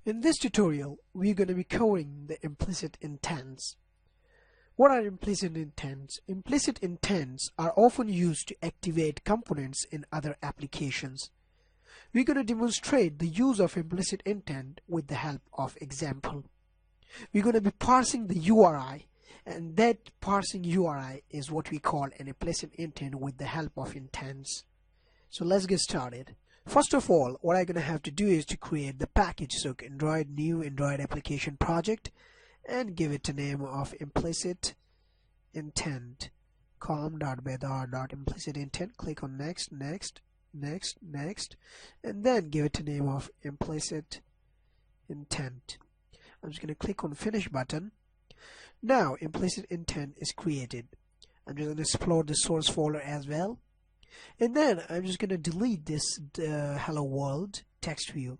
In this tutorial, we're going to be covering the implicit intents. What are implicit intents? Implicit intents are often used to activate components in other applications. We're going to demonstrate the use of implicit intent with the help of example. We're going to be parsing the URI, and that parsing URI is what we call an implicit intent with the help of intents. So let's get started. First of all, what I'm going to have to do is to create the package. So Android new Android application project and give it a name of implicit intent com.bedar.implicit intent. Click on next, and then give it a name of implicit intent. I'm just going to click on finish button. Now implicit intent is created. I'm just going to explore the source folder as well. And then I'm just going to delete this hello world text view,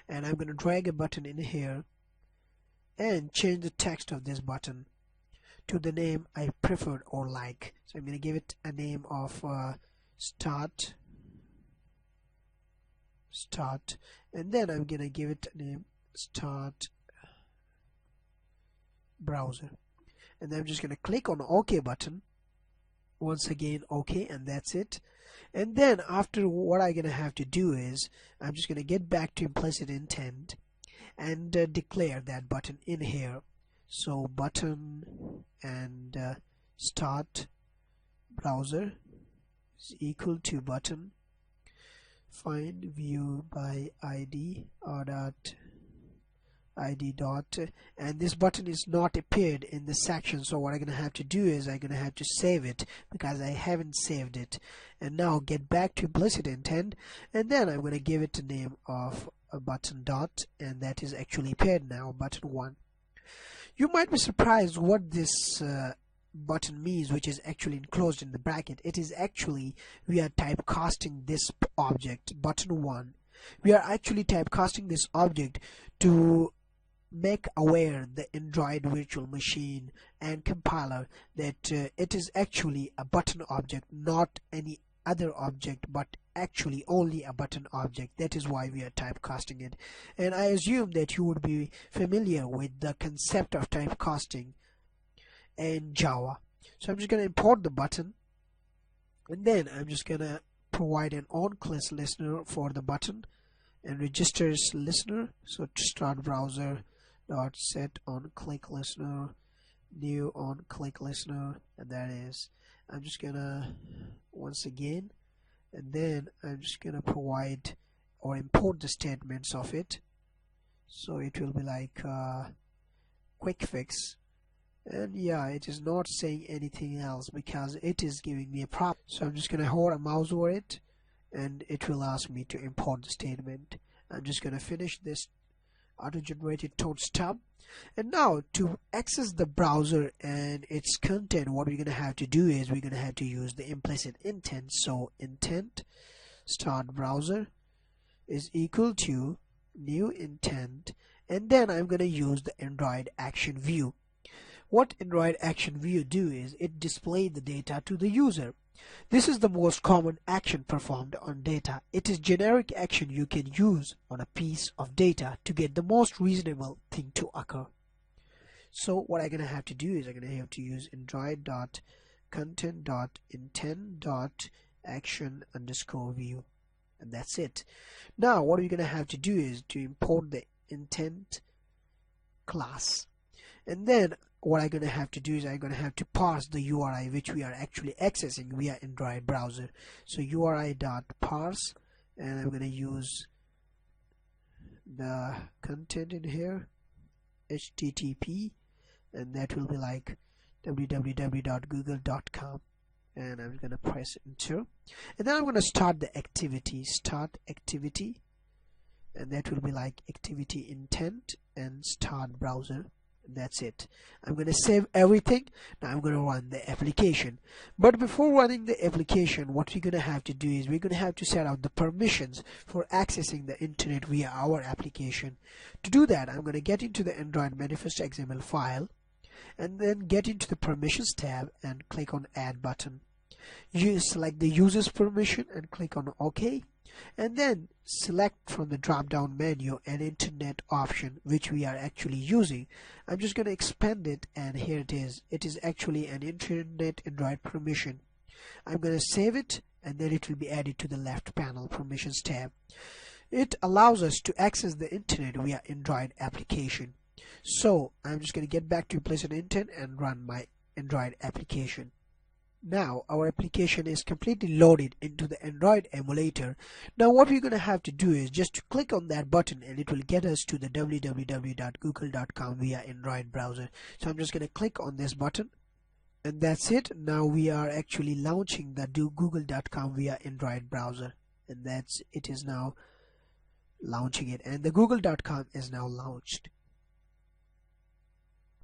and I'm going to drag a button in here and change the text of this button to the name I preferred or like. So I'm going to give it a name of start, and then I'm going to give it a name start browser, and then I'm just going to click on OK button. Once again OK, and that's it. And then after, what I'm gonna have to do is I'm just gonna get back to implicit intent and declare that button in here. So button and start browser is equal to button find view by ID or dot ID dot, and this button is not appeared in the section. So what I'm gonna have to do is I'm gonna have to save it because I haven't saved it. And now get back to implicit intent, and then I'm gonna give it a name of a button dot, and that is actually appeared now, button 1. You might be surprised what this button means, which is actually enclosed in the bracket. It is actually, we are typecasting this object button 1. We are actually typecasting this object to make aware the Android virtual machine and compiler that it is actually a button object, not any other object, but actually only a button object. That is why we are typecasting it. And I assume that you would be familiar with the concept of typecasting in Java. So I'm just going to import the button, and then I'm just going to provide an on-click listener for the button and registers listener. So to start browser dot set on click listener, new on click listener, and that is, I'm just gonna once again, and then I'm just gonna provide or import the statements of it. So it will be like quick fix, and yeah, it is not saying anything else because it is giving me a prop. So I'm just gonna hold a mouse over it, and it will ask me to import the statement. I'm just gonna finish this auto-generated tone stub. And now to access the browser and its content, what we're going to have to do is we're going to have to use the implicit intent. So intent start browser is equal to new intent, and then I'm going to use the Android action view. What Android action view do is it displays the data to the user. This is the most common action performed on data. It is generic action you can use on a piece of data to get the most reasonable thing to occur. So what I'm going to have to do is I'm going to have to use android.content.intent.action_view, and that's it. Now what we're going to have to do is to import the intent class, and then what I'm going to have to do is I'm going to have to parse the URI which we are actually accessing via Android browser. So URI.parse, and I'm going to use the content in here, HTTP, and that will be like www.google.com, and I'm going to press enter, and then I'm going to start the activity, and that will be like activity intent and start browser. That's it. I'm going to save everything. Now I'm going to run the application. But before running the application, what we're going to have to do is we're going to have to set out the permissions for accessing the internet via our application. To do that, I'm going to get into the Android manifest XML file, and then get into the permissions tab and click on add button. You select the user's permission and click on OK, and then select from the drop down menu an internet option which we are actually using. I'm just going to expand it, and here it is. It is actually an internet Android permission. I'm going to save it, and then it will be added to the left panel permissions tab. It allows us to access the internet via Android application. So I'm just going to get back to Implicit Intent and run my Android application. Now our application is completely loaded into the Android emulator. Now what we're going to have to do is just to click on that button, and it will get us to the www.google.com via Android browser. So I'm just going to click on this button, and that's it. Now we are actually launching the google.com via Android browser, and that's it is now launching it, and the google.com is now launched.